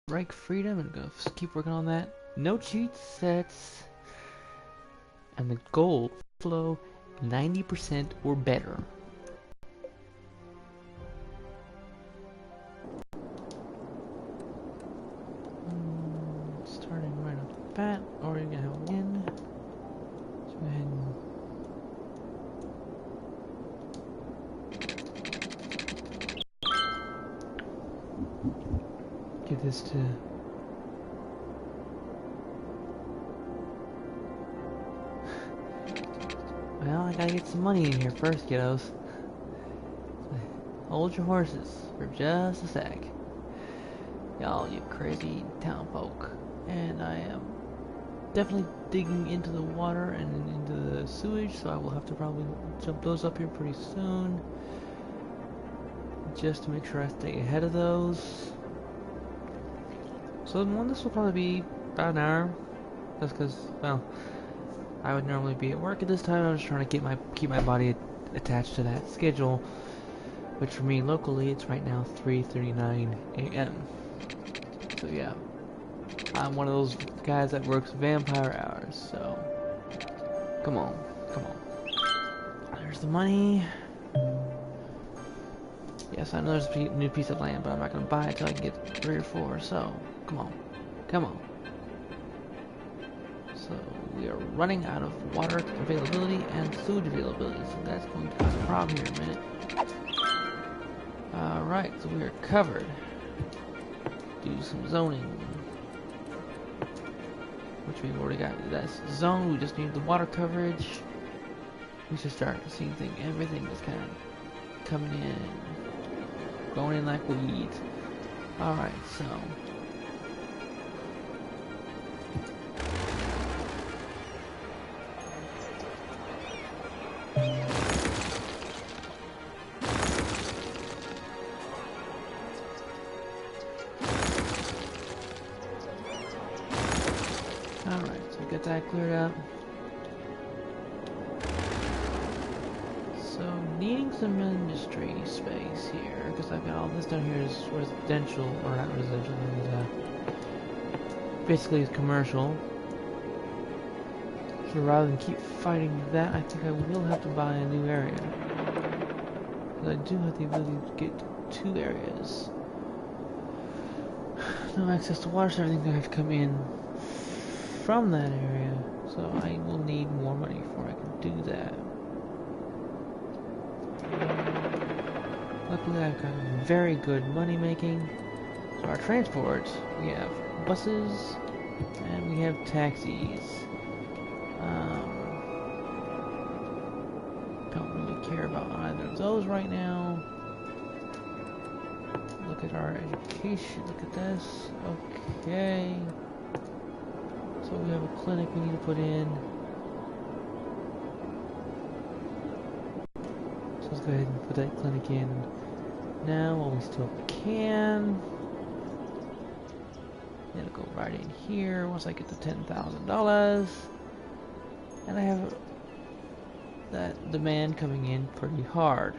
Strike freedom and go keep working on that. No cheat sets. And the goal flow 90% or better. Starting right off the bat, or you're gonna have a win. Let's go ahead and give this to well, I gotta get some money in here first, kiddos. Hold your horses for just a sec. Y'all, you crazy town folk. And I am definitely digging into the water and into the sewage, so I will have to probably jump those up here pretty soon. Just to make sure I stay ahead of those. So this will probably be about an hour. That's because, well, I would normally be at work at this time. I'm just trying to keep my body attached to that schedule. Which for me locally, it's right now 3:39 a.m. So yeah, I'm one of those guys that works vampire hours. So come on, come on. There's the money. Yes, I know there's a new piece of land, but I'm not gonna buy it till I can get 3 or 4. So come on, come on. So we are running out of water availability and sewage availability, so that's going to cause a problem here in a minute. Alright, so we are covered. Do some zoning. Which we've already got. That's zone, we just need the water coverage. We should start seeing everything is kind of coming in. Going in like weeds. Alright, so get that cleared up. So, needing some industry space here, because I've got all this down here is residential, or not residential, basically it's commercial. So rather than keep fighting that, I think I will have to buy a new area. Because I do have the ability to get 2 areas. No access to water, so everything's gonna have to come in from that area, so I will need more money before I can do that. Luckily I've got very good money making. So our transport, we have buses and we have taxis. Don't really care about either of those right now. Look at our education, look at this. Okay. So we have a clinic we need to put in. So let's go ahead and put that clinic in now while we still can. It'll go right in here once I get to $10,000. And I have that demand coming in pretty hard.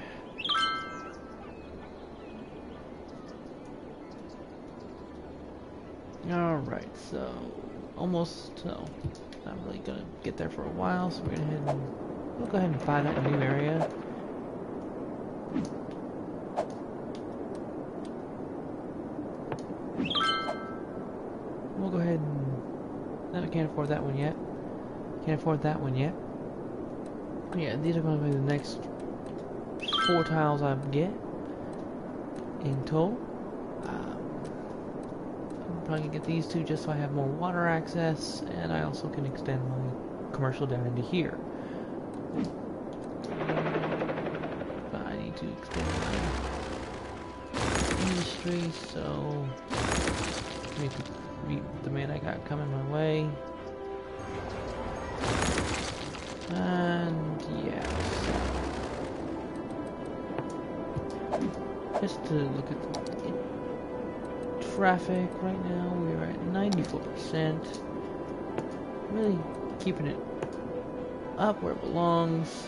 Alright, so almost, so not really gonna get there for a while, so we'll go ahead and find that new area. We'll go ahead and, no, I can't afford that one yet. Can't afford that one yet. Yeah, these are gonna be the next 4 tiles I get in total. Probably gonna get these 2 just so I have more water access, and I also can extend my commercial down into here. But I need to extend my industry, so I need to meet the man I got coming my way. And yeah, so just to look at the traffic right now, we're at 94%. Really keeping it up where it belongs.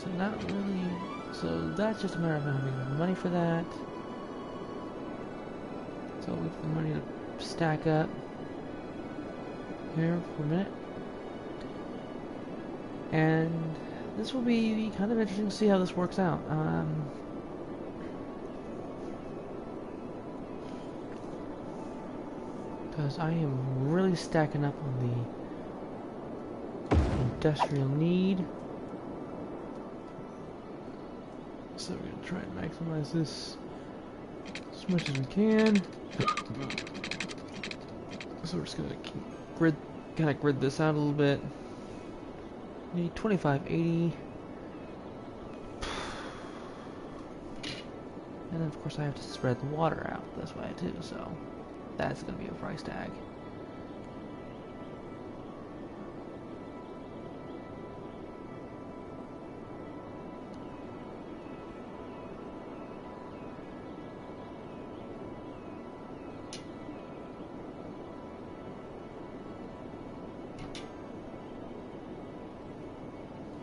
So not really. So that's just a matter of having money for that. So wait for the money to stack up here for a minute. And this will be kind of interesting to see how this works out. Because I am really stacking up on the industrial need. So we're going to try and maximize this as much as we can. So we're just going to kind of grid this out a little bit. Need 2580. And then of course I have to spread the water out this way too, so that's going to be a price tag.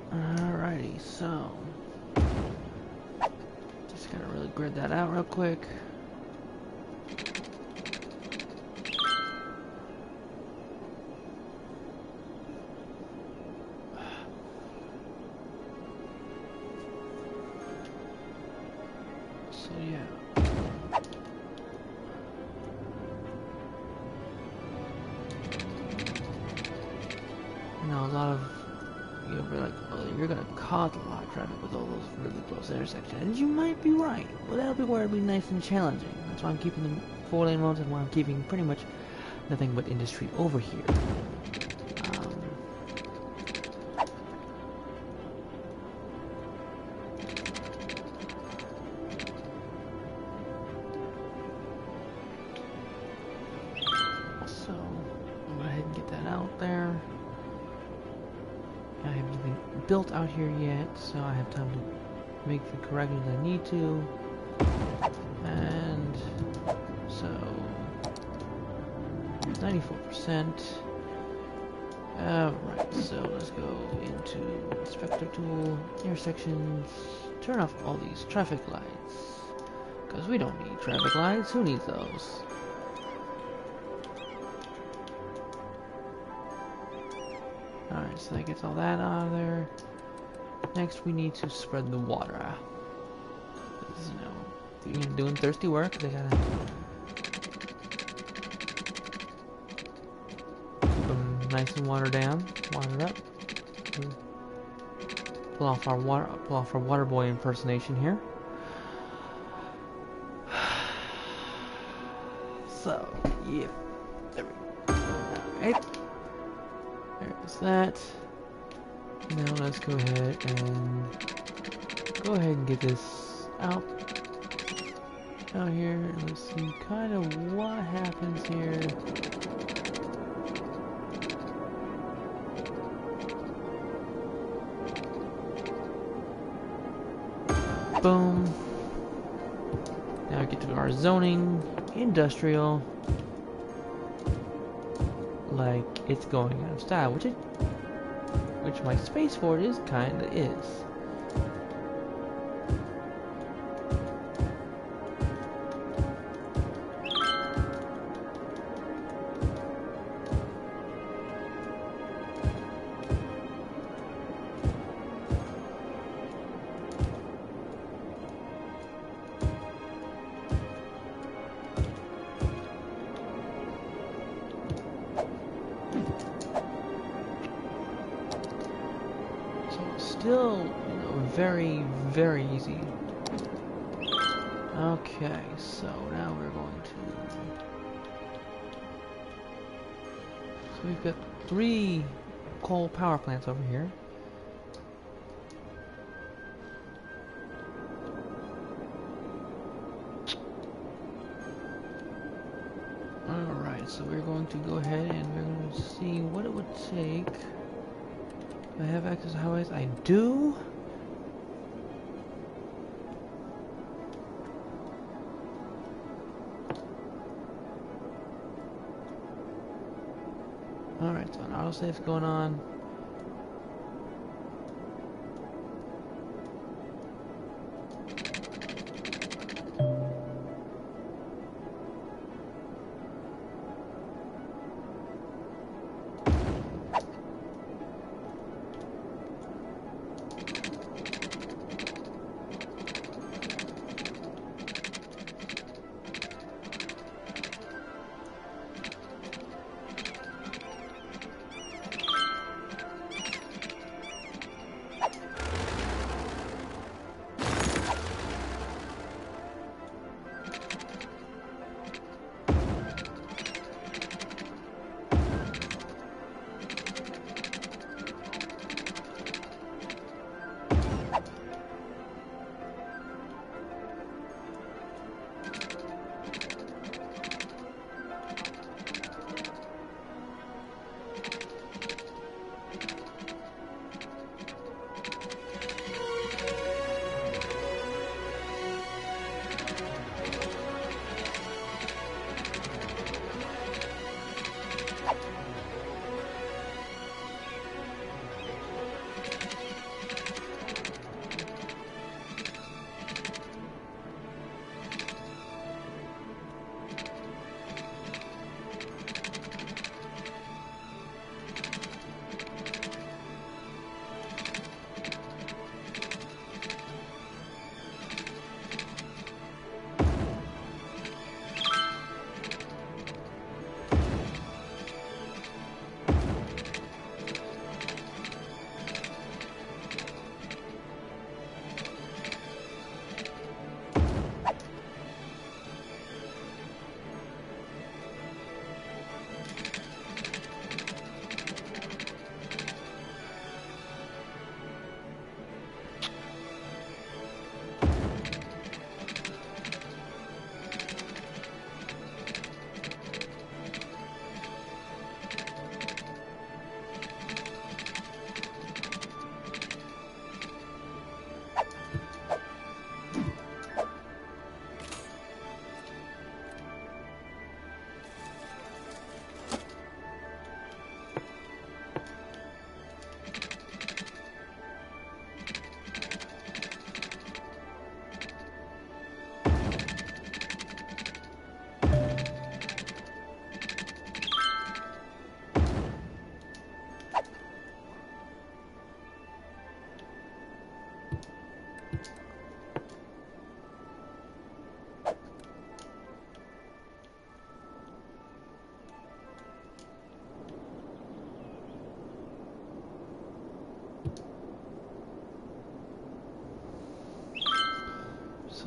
Alrighty, so just gotta really grid that out real quick. So yeah. You know, a lot of you'll be like, well, you're gonna cause a lot of traffic with all those really close intersections. And you might be right. Well, that'll be where it'll be nice and challenging. That's why I'm keeping the 4-lane roads and why I'm keeping pretty much nothing but industry over here. So, I'll go ahead and get that out there. I have nothing built out here yet, so I have time to make the corrections I need to. And so 94%. Alright, so let's go into inspector tool, intersections, turn off all these traffic lights. Because we don't need traffic lights, who needs those? Alright, so that gets all that out of there. Next, we need to spread the water out. Because, you know, doing thirsty work, they gotta keep them nice and watered down, watered up. Pull off our water boy impersonation here. So, yeah, there we go. Alright. There's that. Now let's go ahead and get this out here. Let's see kind of what happens here. Boom. Now we get to our zoning, industrial. Like it's going out of style, which my space for it is kinda is. Still, you know, very, very easy. Okay, so now we're going to... So we've got 3 coal power plants over here. Alright, so we're going to go ahead and we're going to see what it would take. Do I have access to highways? I do. Alright, so an autosave's going on.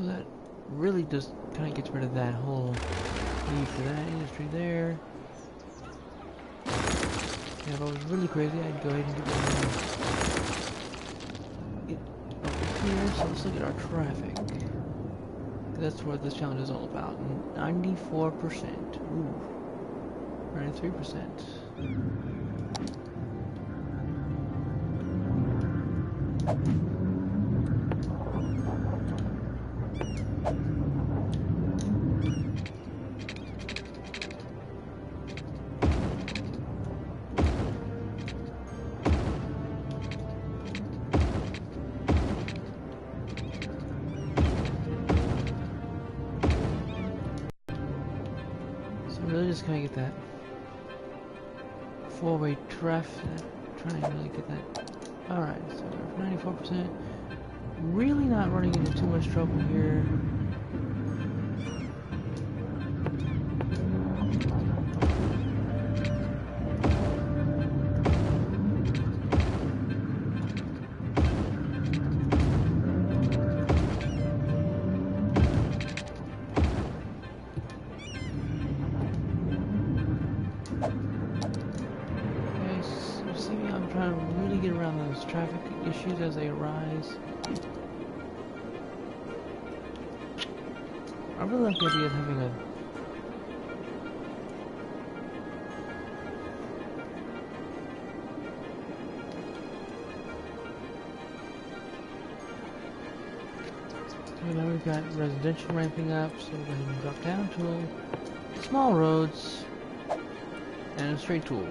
So that really just kind of gets rid of that whole need for that industry there. Yeah, if I was really crazy, I'd go ahead and get rid of it over here. So let's look at our traffic. That's what this challenge is all about. 94%. Ooh. 93%. Really just gonna get that four-way traffic. Trying to really get that. Alright, so 94%. Really not running into too much trouble here. Trying to really get around those traffic issues as they arise. I really like the idea of having a so now we've got residential ramping up, so we'll go ahead and drop down to small roads and a straight tool.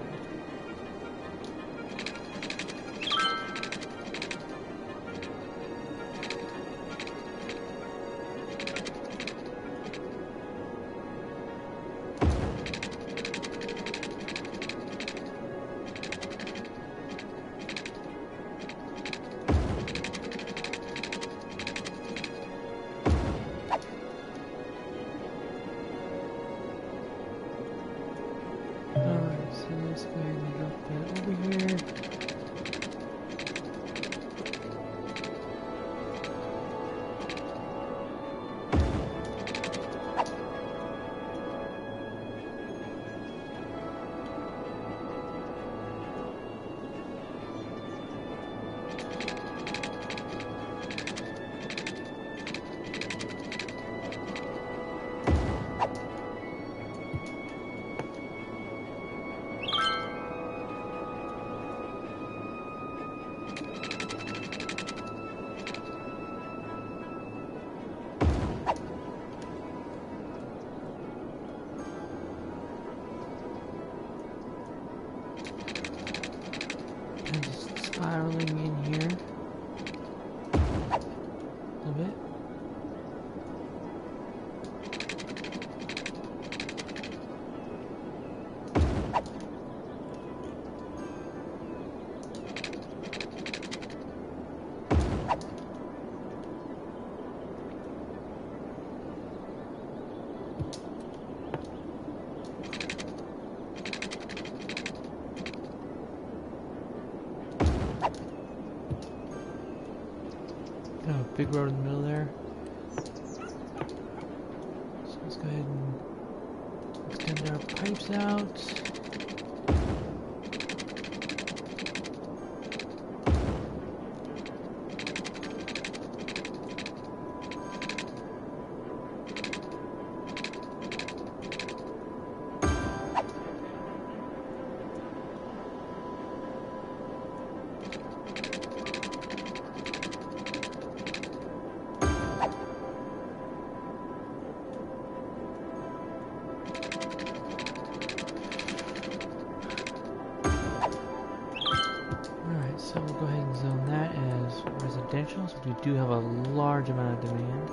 Let's go ahead and drop that over here. And just spiraling in here a little bit. Kind of a big road in the middle there. So let's go ahead and extend our pipes out. So we'll go ahead and zone that as residential, so we do have a large amount of demand.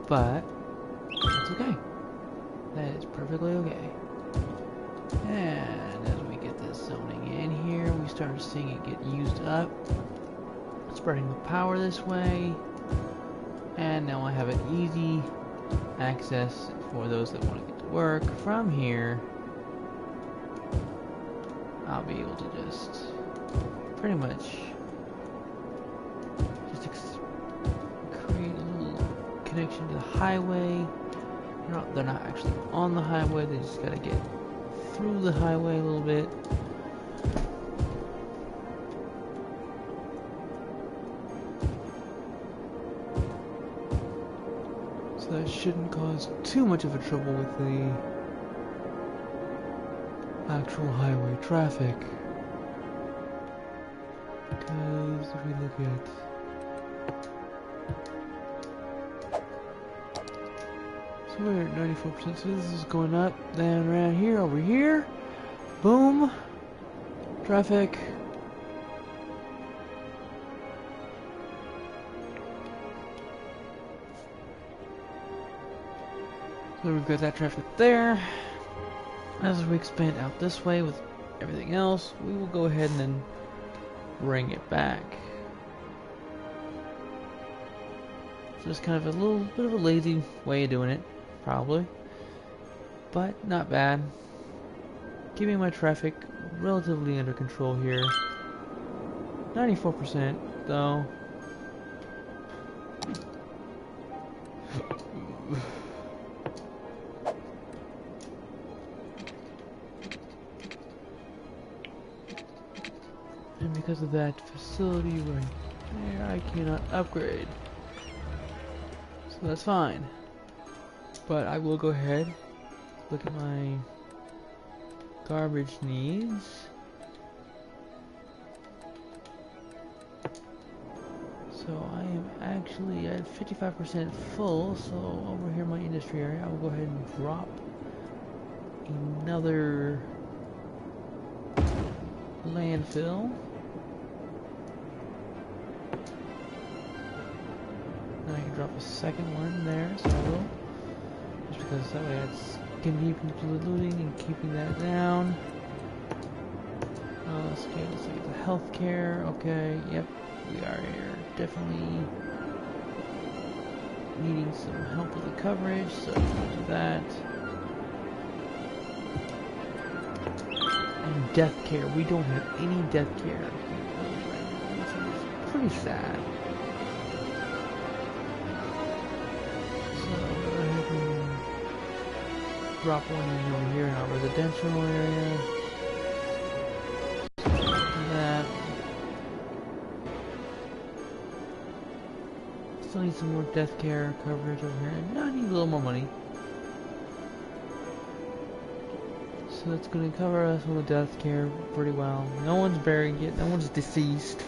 but that's okay. That is perfectly okay. And as we get this zoning in here, we start seeing it get used up. Spreading the power this way. And now I have an easy access for those that want to get to work. From here, I'll be able to just pretty much just create a little connection to the highway. They're not actually on the highway, they just gotta get through the highway a little bit. So that shouldn't cause too much of a trouble with the actual highway traffic. Because if we look at so we're at 94%, so this is going up, then around here, over here, boom, traffic. So we've got that traffic there. As we expand out this way with everything else, we will go ahead and then bring it back. So it's kind of a little bit of a lazy way of doing it, probably, but not bad. Keeping my traffic relatively under control here. 94% though. And because of that facility right there, I cannot upgrade. So that's fine. But I will go ahead, look at my garbage needs. So I am actually at 55% full, so over here in my industry area, I will go ahead and drop another landfill. Then I can drop a second one there, so I will. Just because that way it's keeping polluting and keeping that down. Let's get the healthcare. Okay, yep, we are here. Definitely needing some help with the coverage, so we'll do that. And death care. We don't have any death care right now, which is pretty sad. So we'll go ahead and drop one in over here in our residential area. That. Still need some more death care coverage over here. And I need a little more money. So that's going to cover us with death care pretty well. No one's buried yet. No one's deceased.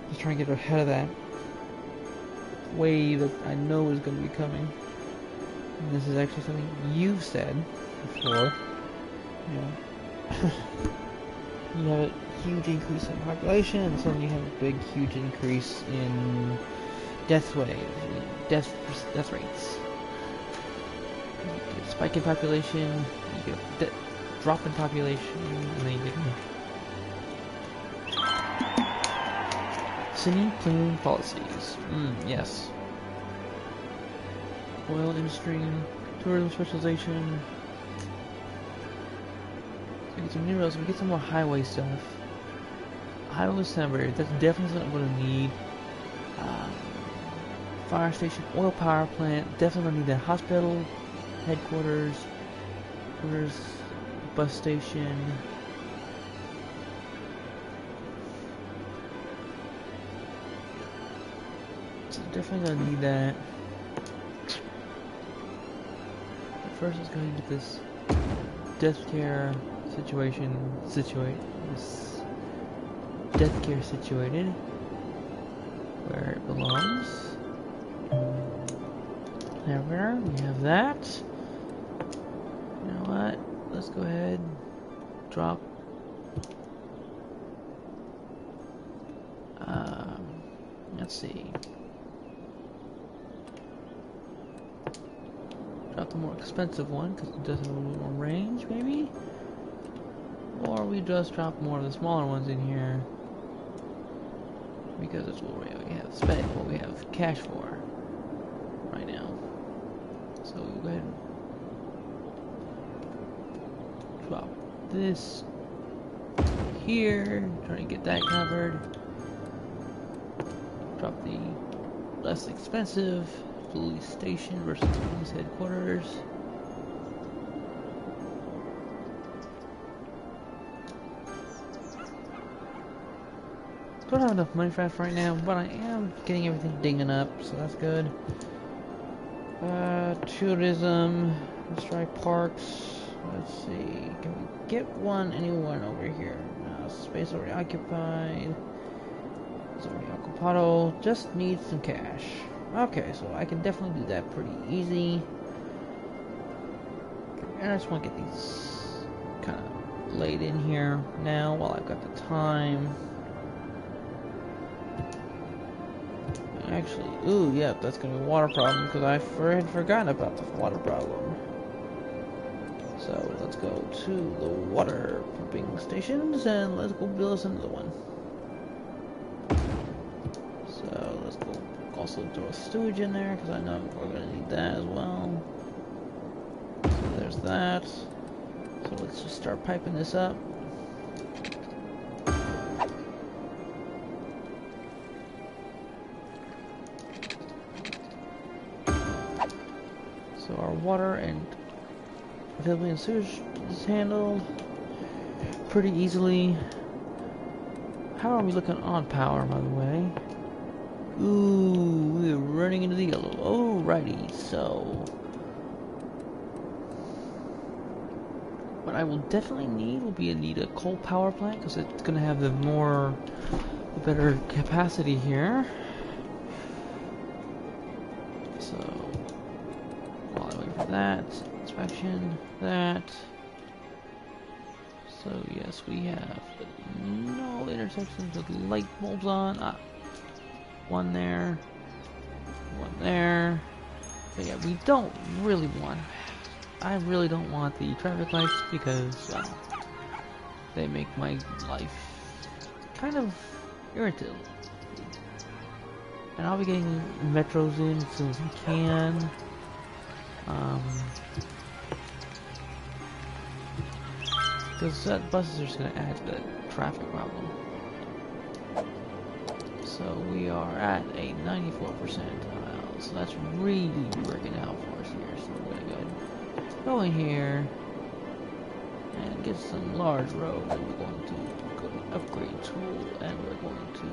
Just trying to get ahead of that wave that I know is going to be coming. And this is actually something you've said before. You know, you have a huge increase in population, and suddenly you have a big, huge increase in death rates. You get a spike in population, you get a drop in population, and then you get city planning policies. Yes. Oil industry, tourism specialization. So we get some new roads, we get some more highway stuff. Highway assembly, that's definitely something I'm going to need. Fire station, oil power plant, definitely going to need that. Hospital, headquarters, bus station. So definitely going to need that. But first, let's go ahead and get this death care situation situated where it belongs. There we have that. You know what? Let's go ahead and drop let's see. the more expensive one because it does have a little bit more range, maybe? Or we just drop more of the smaller ones in here because it's what we have spent, what we have cash for right now. So we'll go ahead and drop this here, try to get that covered. Drop the less expensive police station versus police headquarters. Don't have enough money for that right now, but I am getting everything dinging up, so that's good. Tourism, let's try parks. Let's see, can we get anyone over here? No, space already occupied. It's already occupado. Just need some cash. Okay, so I can definitely do that pretty easy. And I just want to get these kind of laid in here now while I've got the time. Actually, ooh, yeah, that's gonna be a water problem because I had forgotten about the water problem. So let's go to the water pumping stations and let's go build us another one. So let's go also throw a sewage in there because I know we're gonna need that as well. So there's that. So let's just start piping this up. So our water and availability and sewage is handled pretty easily. How are we looking on power, by the way? Ooh, we're running into the yellow. Alrighty, so what I will definitely need will be a coal power plant because it's gonna have the better capacity here. So while I wait for that inspection, that. So yes, we have no intersections with light bulbs on. One there, one there. But yeah, we don't really want. I really don't want the traffic lights because they make my life kind of irritating. And I'll be getting metros in as soon as we can. Because that buses are just going to add to the traffic problem. So we are at a 94%. So that's really working out for us here. So we're going to go in here and get some large road. And we're going to go to upgrade tool and we're going to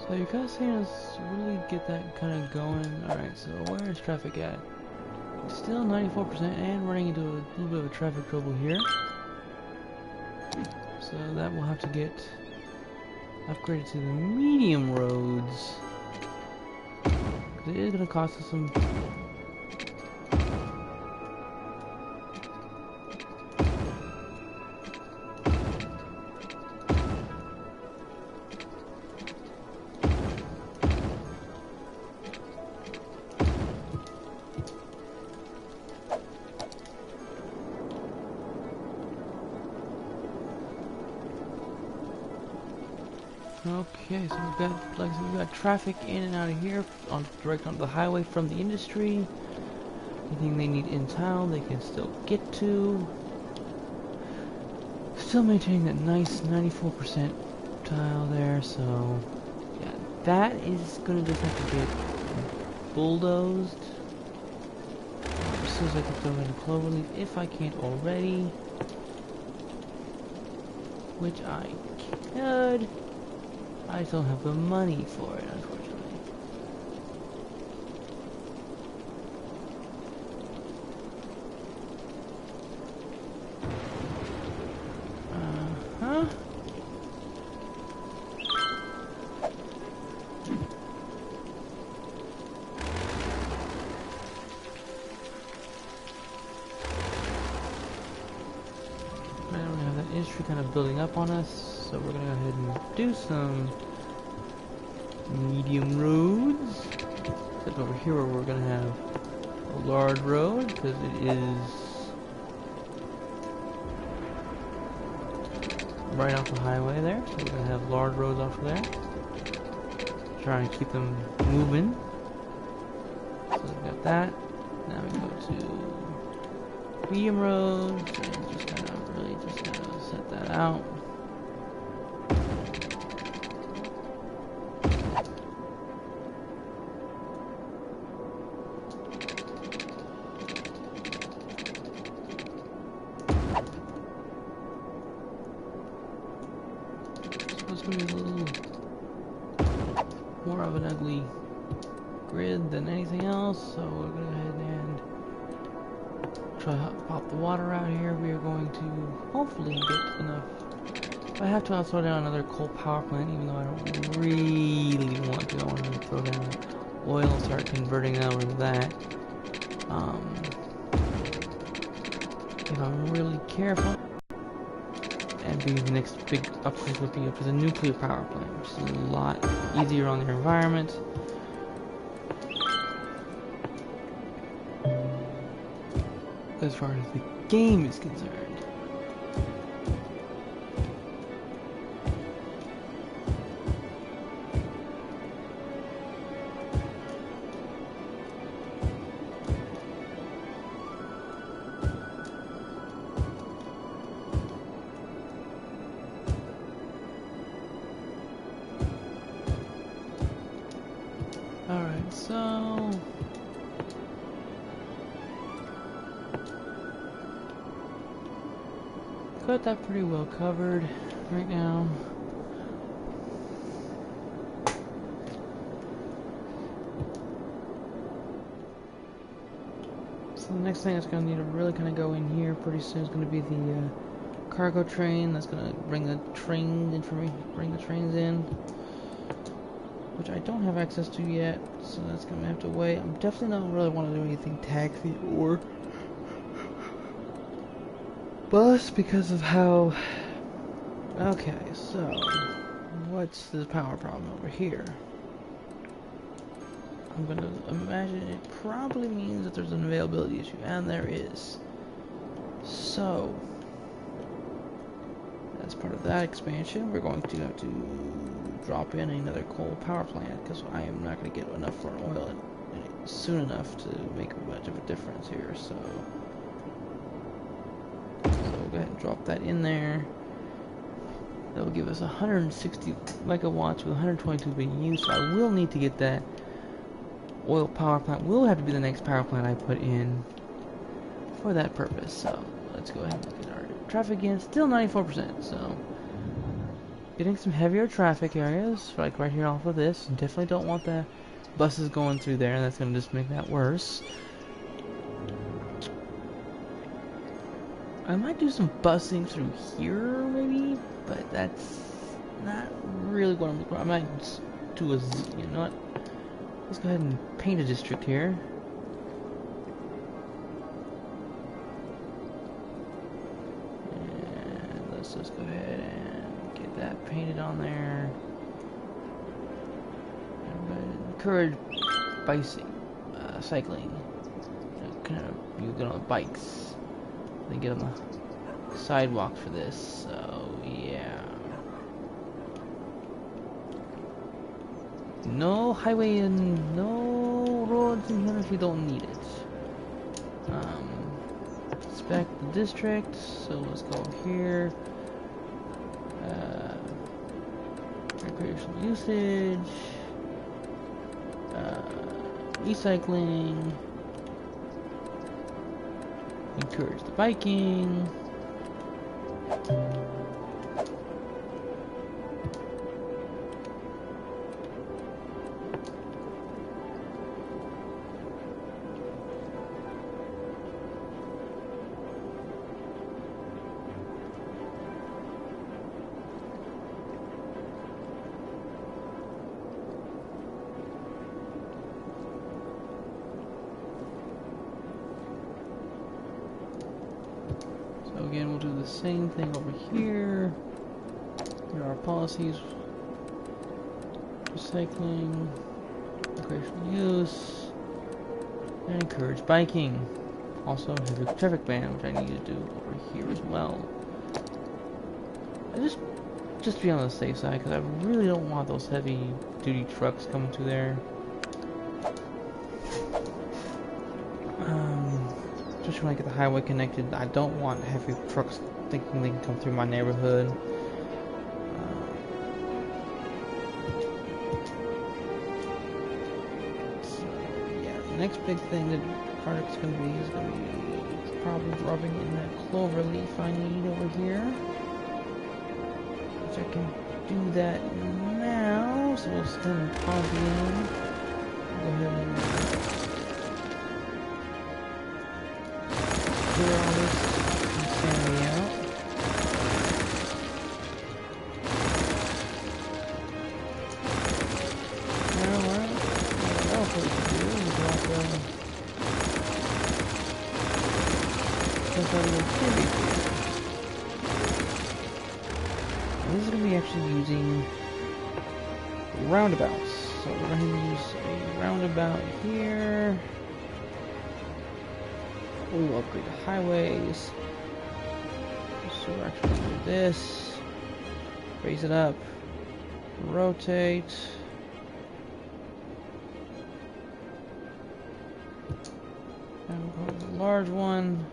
So you guys seeing us really get that kind of going. Alright, so where is traffic at? Still 94% and running into a little bit of a traffic trouble here. So that will have to get upgraded to the medium roads. It is going to cost us some. Okay, so we've got traffic in and out of here, direct onto the highway from the industry. Anything they need in town, they can still get to. Still maintaining that nice 94% tile there, so yeah, that is gonna just have to get bulldozed as soon as I can throw in cloverleaf, if I can't already, which I could. I just don't have the money for it, unfortunately. Uh-huh. I don't have that industry kind of building up on us, so we're gonna go ahead and do some medium roads. Except over here where we're gonna have a large road, because it is right off the highway there, so we're gonna have large roads off of there. Trying to keep them moving. So we've got that. Now we go to medium roads and just kind of really just kind of set that out. Supposed to be a little more of an ugly grid than anything else, so we're going to go ahead and try to pop the water out here. We are going to hopefully get enough. If I have to, I'll throw down another coal power plant, even though I don't really want to. I want to throw down oil and start converting over to that. If I'm really careful. And the next big upgrade would be up to the nuclear power plant, which is a lot easier on the environment. As far as the game is concerned. Alright, so got that pretty well covered right now. So the next thing that's going to need to really kind of go in here pretty soon is going to be the cargo train. That's going to bring the train information, bring the trains in, which I don't have access to yet, so that's going to have to wait. I'm definitely not really want to do anything taxi or bus because of how... Okay, so what's the power problem over here? I'm going to imagine it probably means that there's an availability issue, and there is. So as part of that expansion, we're going to have to drop in another coal power plant, because I am not going to get enough for oil soon enough to make much of a difference here. So we'll go ahead and drop that in there. That will give us 160 megawatts with 122 being used. So I will need to get that oil power plant. Will have to be the next power plant I put in for that purpose. So let's go ahead and look at our traffic again. Still 94%. So getting some heavier traffic areas, like right here off of this. Definitely don't want the buses going through there. That's going to just make that worse. I might do some busing through here, maybe, but that's not really what I'm looking for. I might just do a, you know what? Let's go ahead and paint a district here. And let's just go ahead and get that painted on there. And I'm going to encourage cycling. Kind of, you get on the bikes. They get on the sidewalk for this, so yeah. No highway and no roads in here if we don't need it. Inspect the district, so let's go here. Recreational usage. e-cycling. Encourage the biking. So again, we'll do the same thing over here. Here are our policies. Recycling, recreational use, and encourage biking. Also, heavy traffic ban, which I need to do over here as well. I just be on the safe side, because I really don't want those heavy duty trucks coming through there. Especially when I get the highway connected, I don't want heavy trucks thinking they can come through my neighborhood. So yeah, the next big thing that project's going to be probably rubbing in that clover leaf I need over here. Which I can do that now, so we'll send pause in. Go ahead and clear all this insanity out. Now, what else we can do is also set our little divvy here. This is going to be actually using roundabouts. So we're going to use a roundabout here. We'll upgrade the highways. So we're actually going to do this. Raise it up. Rotate. And we'll go with the large one.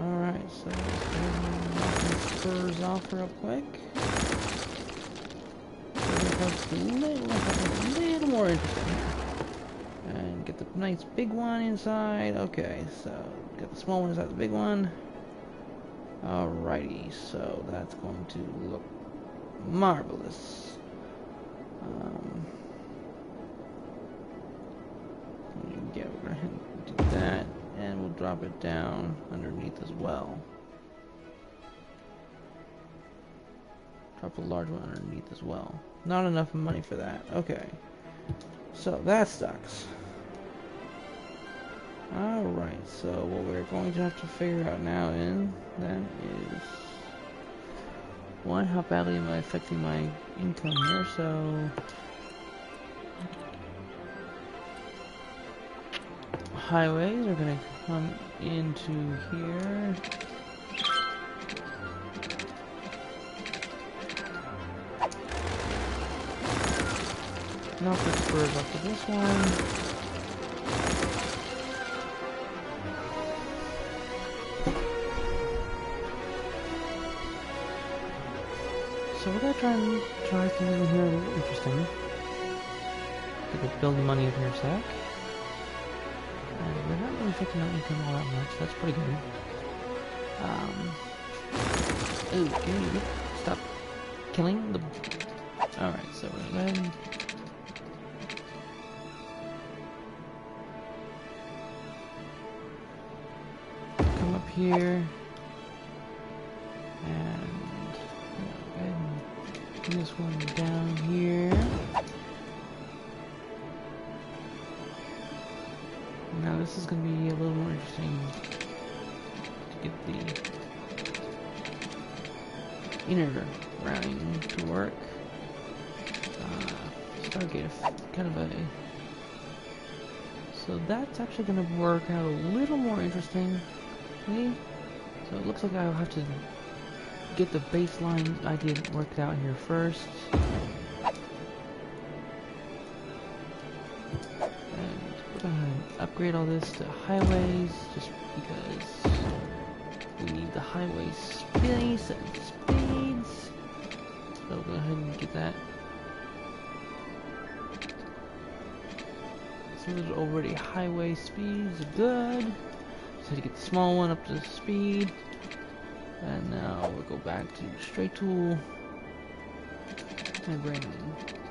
Alright, so let's go ahead and knock these spurs off real quick. A little more interesting here. And get the nice big one inside. Okay, so get the small one inside the big one. Alrighty, so that's going to look marvelous. Yeah, we're going to do that, and we'll drop it down underneath as well. Drop a large one underneath as well. Not enough money for that. Okay. So that sucks. Alright, so what we're going to have to figure out now then is one, how badly am I affecting my income here, so highways are gonna come into here. Knock the spurs off of this one. So we're gonna try something in here a little interesting. Get the building money up here a sec. And we're not really affecting our income all that much, that's pretty good. Ooh, can you stop killing the... Alright, so we're gonna go ahead and come up here. And go ahead and bring this one down here. Now this is going to be a little more interesting to get the inner routing to work. Stargate, kind of a... So that's actually going to work out a little more interesting. Okay? So it looks like I'll have to get the baseline idea worked out here first. And we're gonna upgrade all this to highways, just because we need the highway space and speeds. So go ahead and get that. So there's already highway speeds, good. Just had to get the small one up to speed. And now we'll go back to straight tool. And bring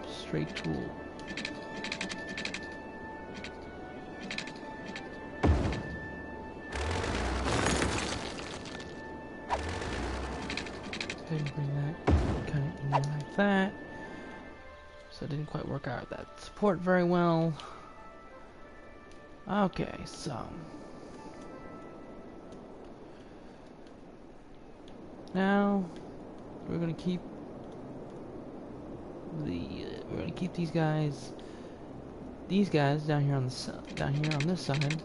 straight tool. And bring that kind of in there like that. So it didn't quite work out that support very well. Okay, so now we're gonna keep these guys down here on this side.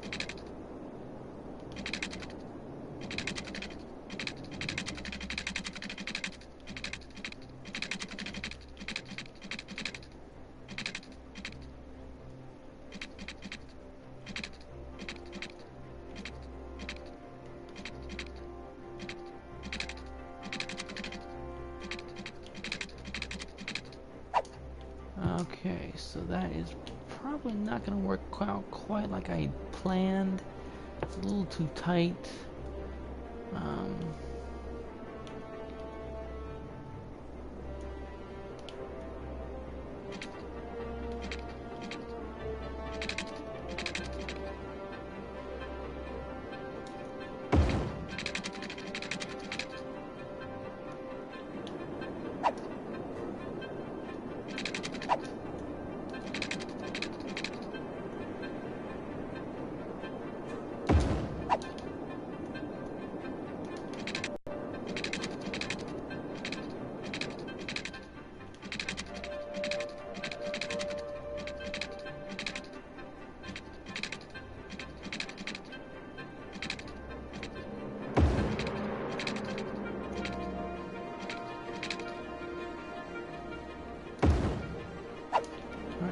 Okay, so that is probably not going to work out quite like I planned. It's a little too tight.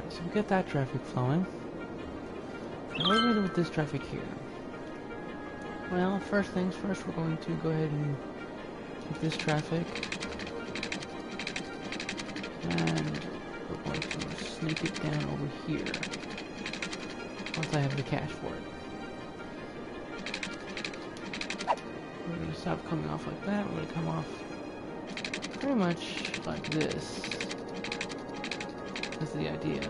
So we get that traffic flowing. Now what do we do with this traffic here? Well, first things first, we're going to go ahead and take this traffic and we're going to sneak it down over here once I have the cash for it. We're going to stop coming off like that. We're going to come off pretty much like this. That's the idea.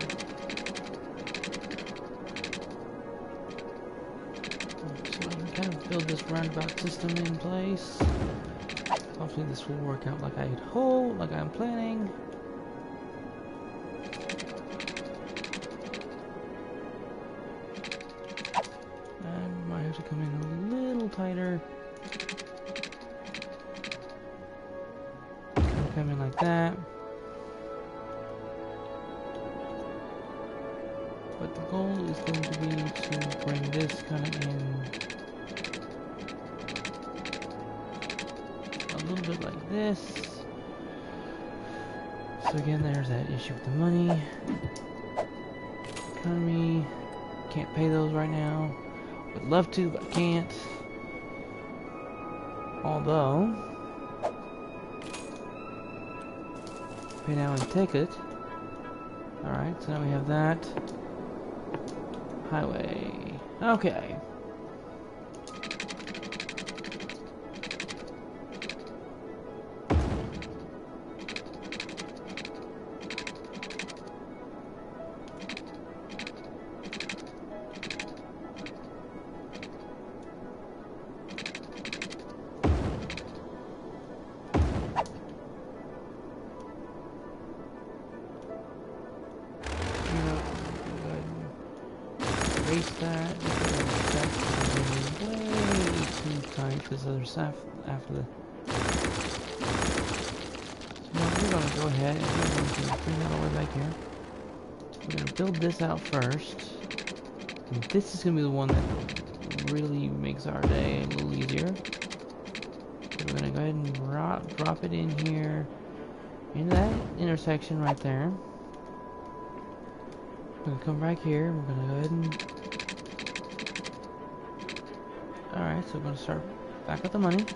So we kind of build this roundabout system in place. Hopefully this will work out like I hope, like I'm planning. And might have to come in a little tighter. Come in like that. But the goal is going to be to bring this kind of in a little bit like this. So again, there's that issue with the money. Economy. Can't pay those right now. Would love to, but can't. Although, pay now and ticket. Alright, so now we have that. Highway. Okay. Erase that. That's way too tight. This other stuff after the. So now we're going to go ahead and we're going to bring that all the way back here. We're going to build this out first. And this is going to be the one that really makes our day a little easier. So we're going to go ahead and drop it in here, into that intersection right there. We're going to come back here. We're going to go ahead and. Alright, so we're going to start back with the money.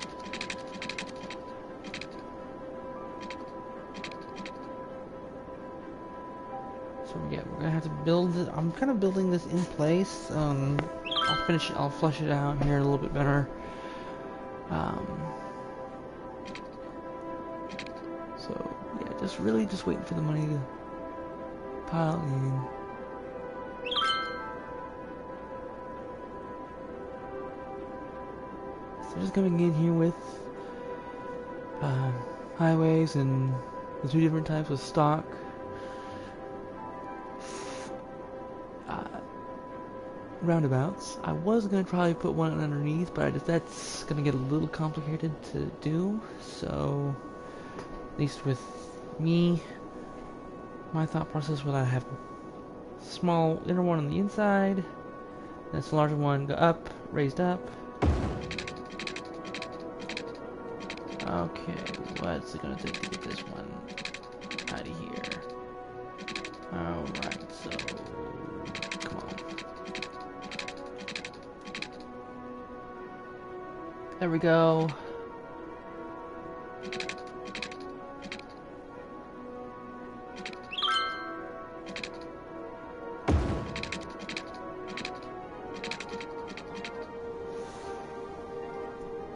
So yeah, we're gonna have to build it. I'm kind of building this in place. I'll flush it out here a little bit better. So yeah, just waiting for the money to pile in. So just coming in here with highways and the two different types of stock. Roundabouts. I was gonna probably put one underneath, but that's gonna get a little complicated to do. So, at least with me, my thought process was I have small inner one on the inside, and this larger one go up, raised up. Okay, what's it gonna take to get this one out of here? Alright, so come on. There we go.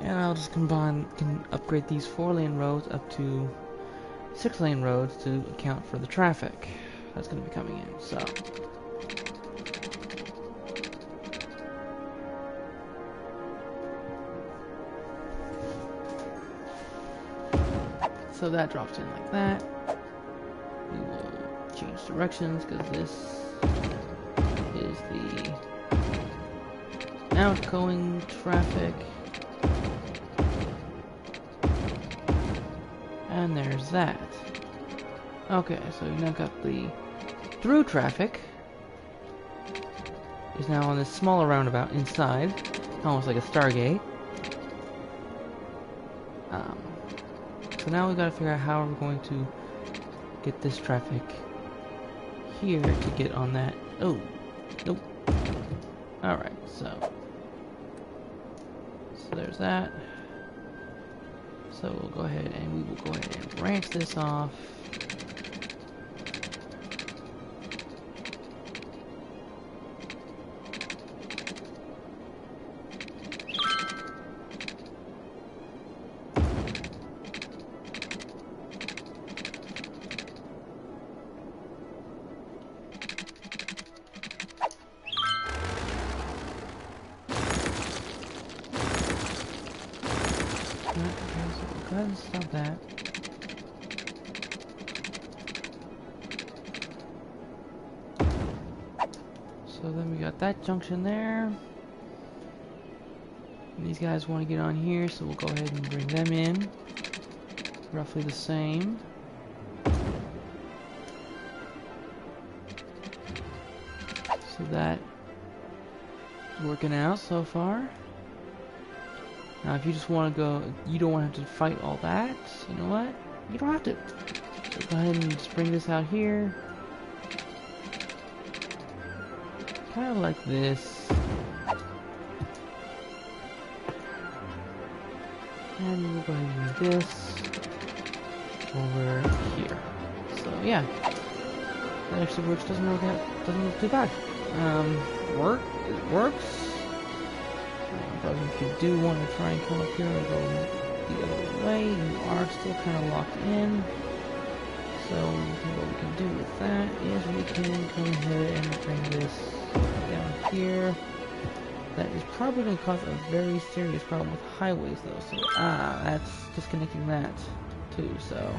And I'll just can upgrade these 4-lane roads up to 6-lane roads to account for the traffic that's going to be coming in. So that drops in like that. We will change directions because this is the outgoing traffic. And there's that. Okay, so we've now got the through traffic is now on this smaller roundabout inside, almost like a Stargate. So now we've got to figure out how we're going to get this traffic here to get on that. Oh, nope. Alright, so there's that. So we'll go ahead and we will go ahead and branch this off. Go ahead and stop that. So then we got that junction there. And these guys want to get on here, so we'll go ahead and bring them in. Roughly the same. So that is working out so far. Now, if you just want to go, you don't want to have to fight all that. You know what? You don't have to. So go ahead and just bring this out here. Kind of like this. And we'll go ahead and move this over here. So yeah, that actually works. Doesn't look too bad. It works. But if you do want to try and come up here and go the other way, you are still kind of locked in. So what we can do with that is we can come ahead and bring this down here. That is probably going to cause a very serious problem with highways though. So that's disconnecting that too. So.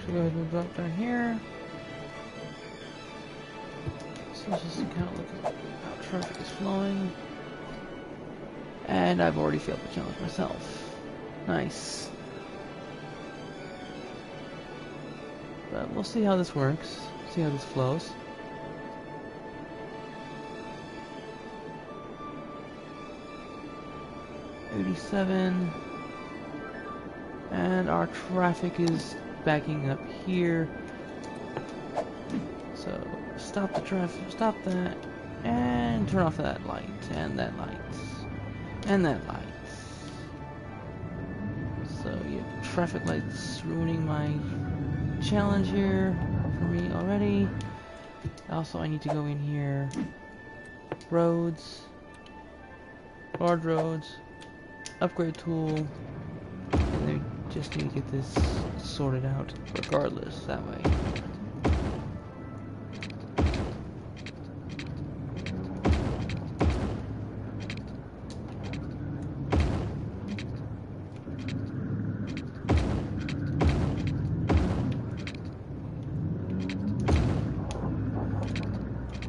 Go ahead and drop down here. So let's just kind of look at how traffic is flowing. And I've already failed the challenge myself. Nice. But we'll see how this works. See how this flows. $87. And our traffic is backing up here. So stop the traffic, stop that, and turn off that light, and that light, and that light. So yeah, traffic lights ruining my challenge here for me already. Also, I need to go in here. Roads, large roads, upgrade tool, and they just need to get this sorted out regardless, that way.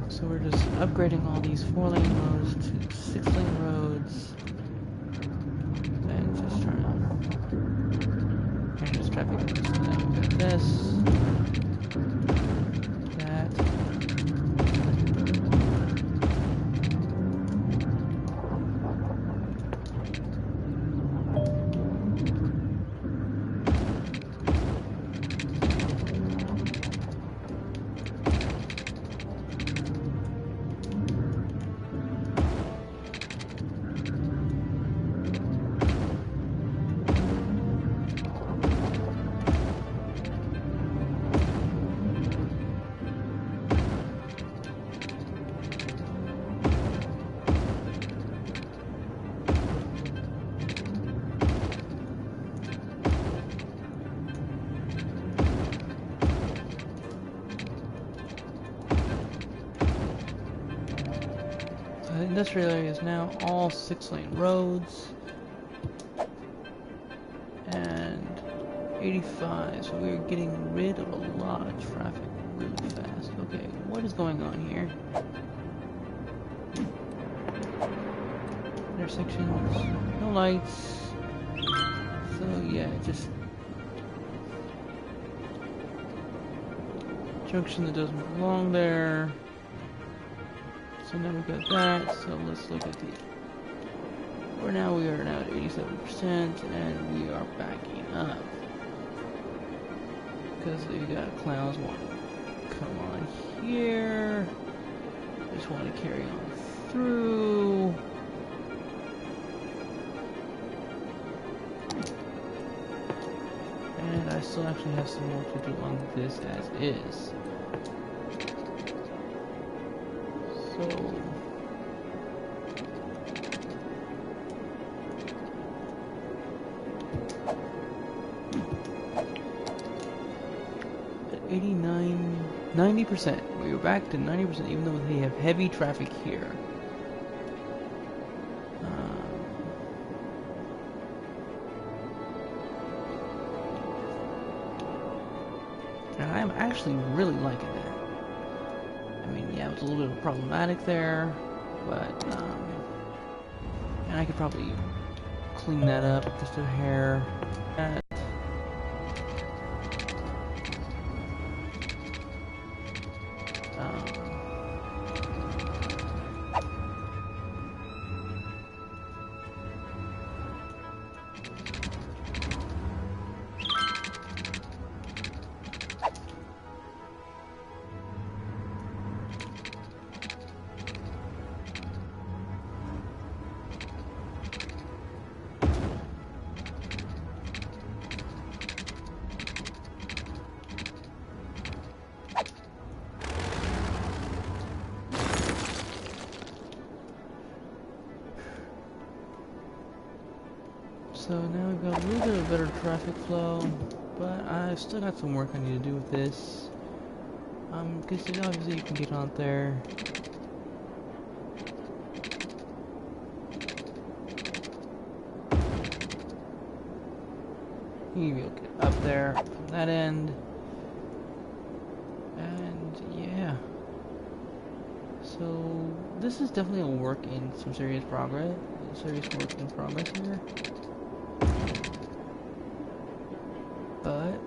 So we're just upgrading all these 4-lane roads to 6-lane roads. And just trying to manage traffic. So now we've got this, that. The industrial area is now all 6-lane roads. And 85, so we're getting rid of a lot of traffic really fast. Okay, what is going on here? Intersections, no lights. So yeah, just junction that doesn't belong there. So now we've got that, so let's look at the... we are now at 87%, and we are backing up. Because we got clowns wanting to come on here. Just want to carry on through. And I still actually have some more to do on this as is. So at 90%. We are back to 90%, even though we have heavy traffic here. And I'm actually really liking that. I mean, yeah, it's a little bit problematic there, but, and I could probably clean that up just a hair. So now we've got a little bit of better traffic flow, but I've still got some work I need to do with this. Because obviously you can get on there. You'll get up there from that end. And yeah. So this is definitely a work in some serious progress. Serious work in progress here. But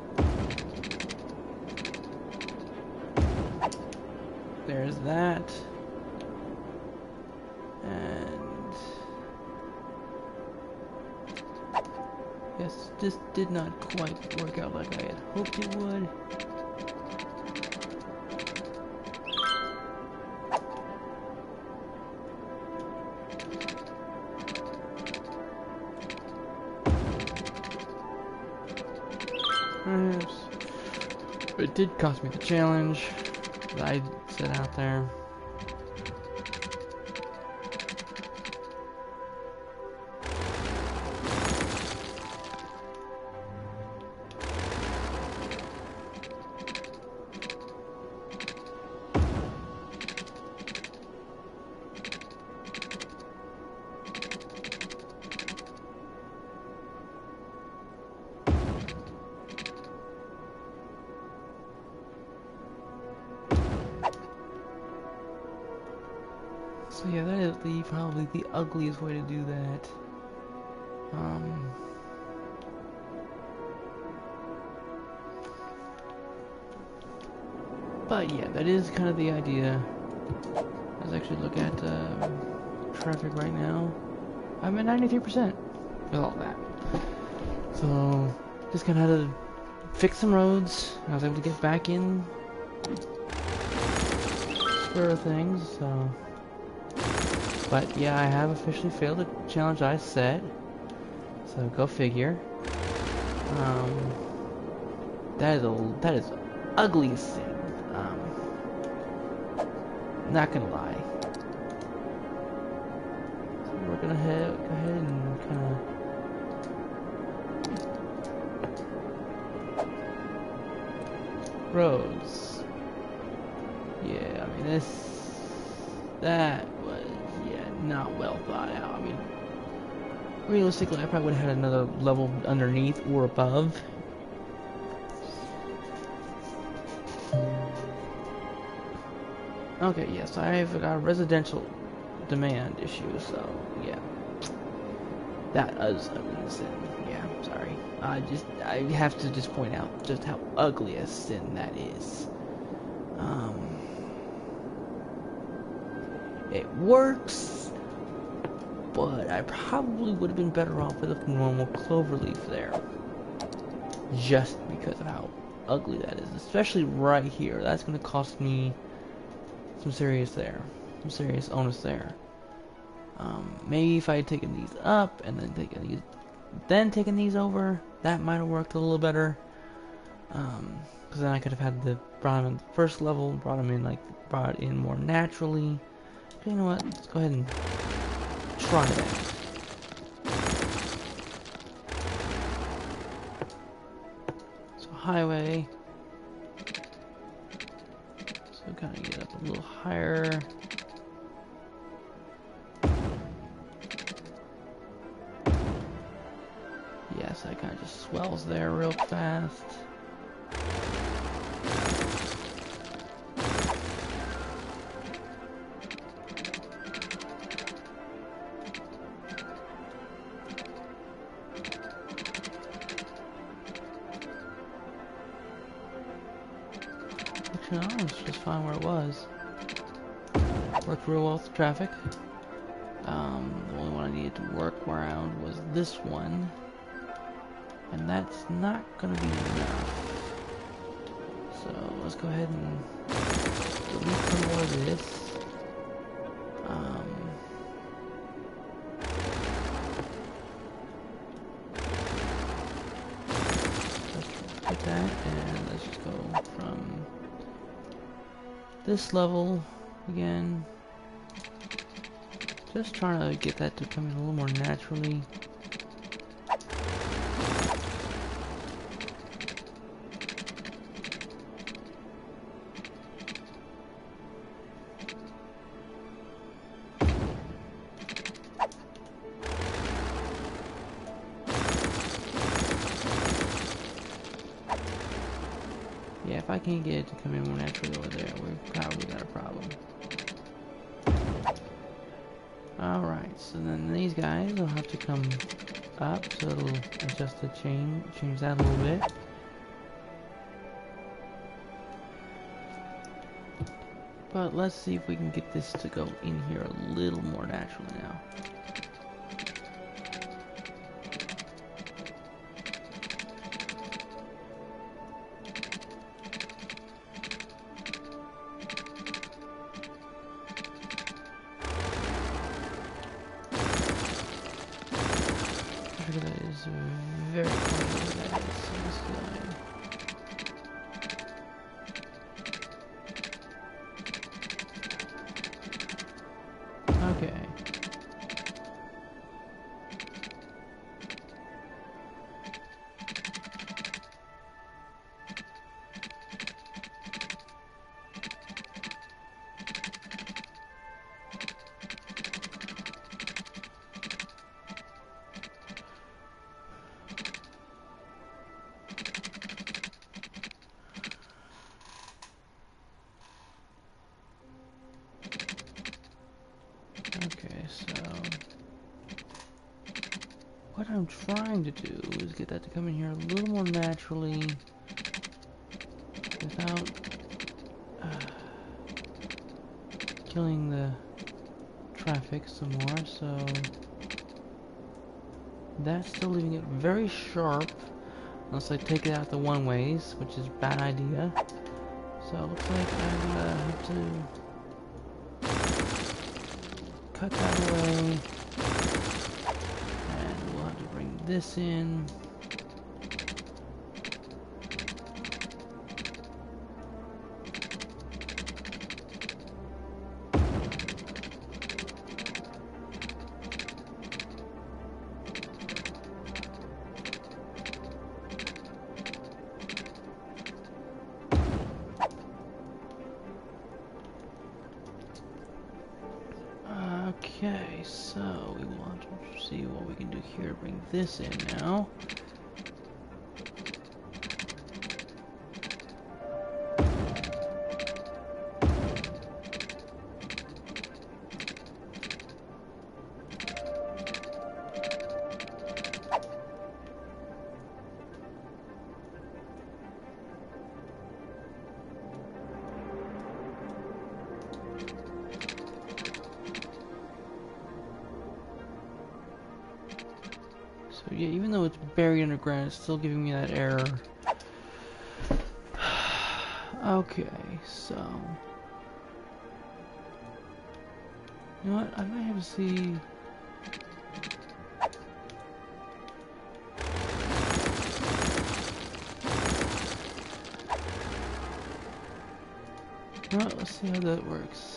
there's that. And yes, this did not quite work out like I had hoped it would. It did cost me the challenge that I set out there. So yeah, that is probably the ugliest way to do that. But yeah, that is kind of the idea. Let's actually look at traffic right now. I'm at 93% with all that. So just kind of had to fix some roads. I was able to get back in square of things. So. But yeah, I have officially failed the challenge I set. So go figure. That is the ugliest thing. Not gonna lie. So we're gonna go ahead and kind of roads. Yeah, I mean that was not well thought out. I mean, realistically, I probably would have had another level underneath or above. Okay, yes, I've got a residential demand issue, so yeah. That is ugly sin. Yeah, sorry. I have to just point out just how ugly a sin that is. It works, but I probably would have been better off with a normal cloverleaf there. Just because of how ugly that is, especially right here. That's going to cost me some serious onus there. Maybe if I had taken these up and then taken these over, that might have worked a little better. Because then I could have had brought them in the first level, brought it in more naturally. You know what? Let's go ahead and try that. So highway. So kind of get up a little higher. Yes, that kind of just swells there real fast. No, it's just fine where it was. Worked real well with the traffic. The only one I needed to work around was this one. And that's not gonna be enough. So let's go ahead and delete some more of this. Let's get that, and let's just go from this level again. Just trying to get that to come in a little more naturally. Yeah, if I can't get it to come in more naturally over there, we've probably got a problem. Alright, so then these guys will have to come up, so it'll adjust the change that a little bit. But let's see if we can get this to go in here a little more naturally now. That is very close to that. Okay. Okay, so what I'm trying to do is get that to come in here a little more naturally without killing the traffic some more, so that's still leaving it very sharp unless I take it out the one ways, which is a bad idea. So it looks like I have to cut that away, and we'll have to bring this in. Okay, so we will have to see what we can do here to bring this in now. So yeah, even though it's buried underground, it's still giving me that error. Okay, so you know what? I might have to see. You know what? Let's see how that works.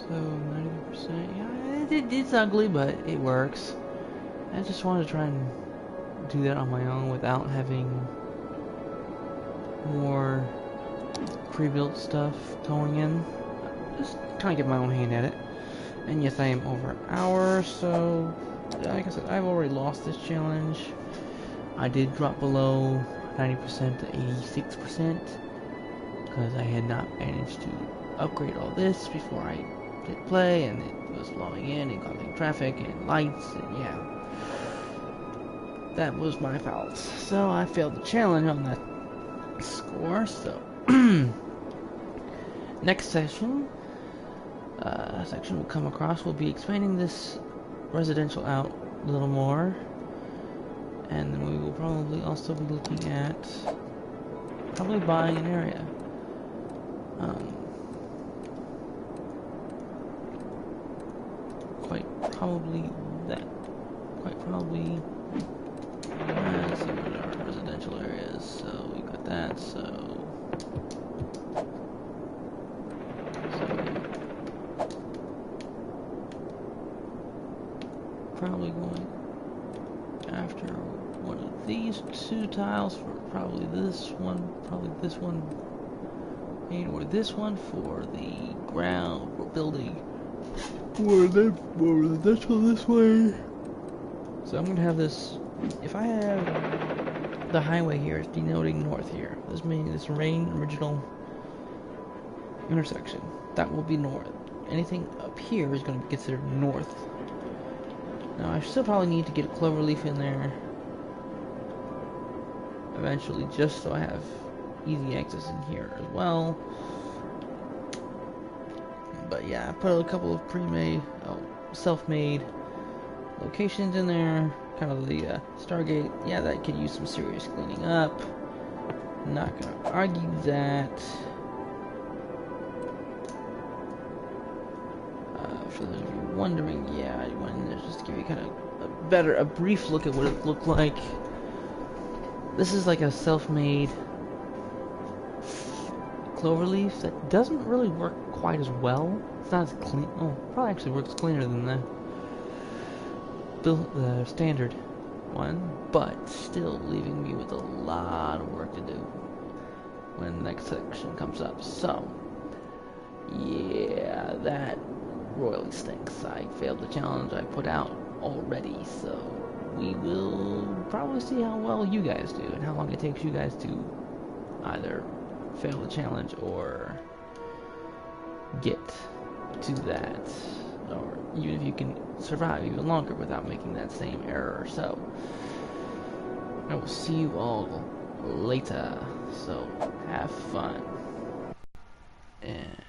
So 90%, yeah, it's ugly, but it works. I just wanted to try and do that on my own without having more pre-built stuff going in. Just kind of get my own hand at it. And yes, I am over an hour, so like I said, I've already lost this challenge. I did drop below 90% to 86% because I had not managed to upgrade all this before I hit play, and it was logging in and causing traffic and lights, and yeah, that was my fault. So I failed the challenge on that score. So next section we'll come across, we'll be expanding this residential out a little more, and then we will probably also be looking at probably buying an area. Quite probably, let's see what our residential area is. So we got that, so probably going after one of these two tiles for probably this one, or this one for the ground we're building. More residential this way. So I'm gonna have this. If I have the highway here, it's denoting north here. This means this main original intersection. That will be north. Anything up here is going to be considered north. Now I still probably need to get a cloverleaf in there eventually, just so I have easy access in here as well. But yeah, I put a couple of pre-made, self-made locations in there. Kind of the Stargate. Yeah, that could use some serious cleaning up. Not gonna argue that. For those of you wondering, yeah, I went in there just to give you kind of a brief look at what it looked like. This is like a self-made cloverleaf that doesn't really work quite as well. It's not as clean. Oh, probably actually works cleaner than the standard one, but still leaving me with a lot of work to do when the next section comes up. So, yeah, that royally stinks. I failed the challenge I put out already, so we will probably see how well you guys do and how long it takes you guys to either fail the challenge or get to that, or even if you can survive even longer without making that same error. So I will see you all later, so have fun. And